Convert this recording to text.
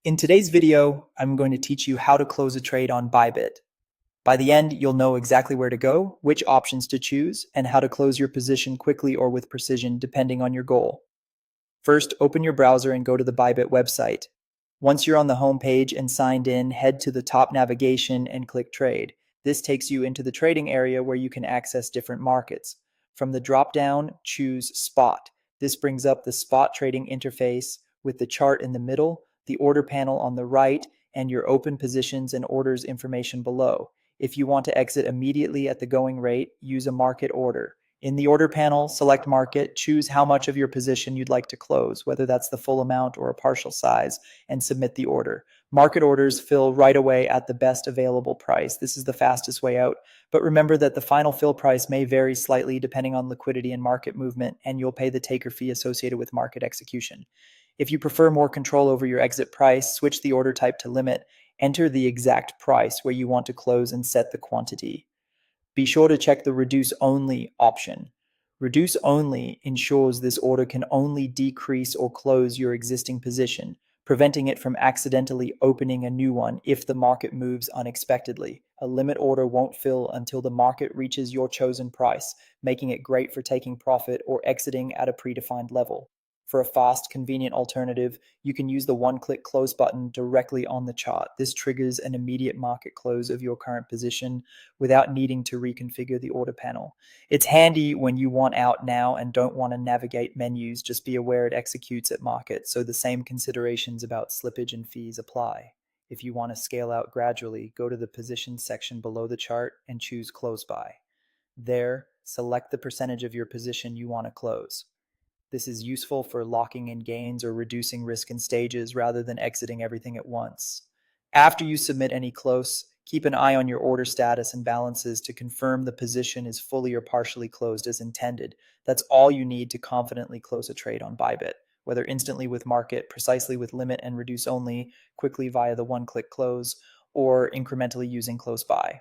In today's video, I'm going to teach you how to close a trade on Bybit. By the end, you'll know exactly where to go, which options to choose, and how to close your position quickly or with precision depending on your goal. First, open your browser and go to the Bybit website. Once you're on the home page and signed in, head to the top navigation and click Trade. This takes you into the trading area where you can access different markets. From the drop-down, choose Spot. This brings up the spot trading interface with the chart in the middle, the order panel on the right, and your open positions and orders information below. If you want to exit immediately at the going rate, use a market order. In the order panel, select market, choose how much of your position you'd like to close, whether that's the full amount or a partial size, and submit the order. Market orders fill right away at the best available price. This is the fastest way out, but remember that the final fill price may vary slightly depending on liquidity and market movement, and you'll pay the taker fee associated with market execution. If you prefer more control over your exit price, switch the order type to limit, enter the exact price where you want to close and set the quantity. Be sure to check the Reduce Only option. Reduce Only ensures this order can only decrease or close your existing position, preventing it from accidentally opening a new one if the market moves unexpectedly. A limit order won't fill until the market reaches your chosen price, making it great for taking profit or exiting at a predefined level. For a fast, convenient alternative, you can use the one-click close button directly on the chart. This triggers an immediate market close of your current position without needing to reconfigure the order panel. It's handy when you want out now and don't want to navigate menus. Just be aware it executes at market, so the same considerations about slippage and fees apply. If you want to scale out gradually, go to the position section below the chart and choose Close By. There, select the percentage of your position you want to close. This is useful for locking in gains or reducing risk in stages rather than exiting everything at once. After you submit any close, keep an eye on your order status and balances to confirm the position is fully or partially closed as intended. That's all you need to confidently close a trade on Bybit, whether instantly with market, precisely with limit and reduce only, quickly via the one-click close, or incrementally using close by.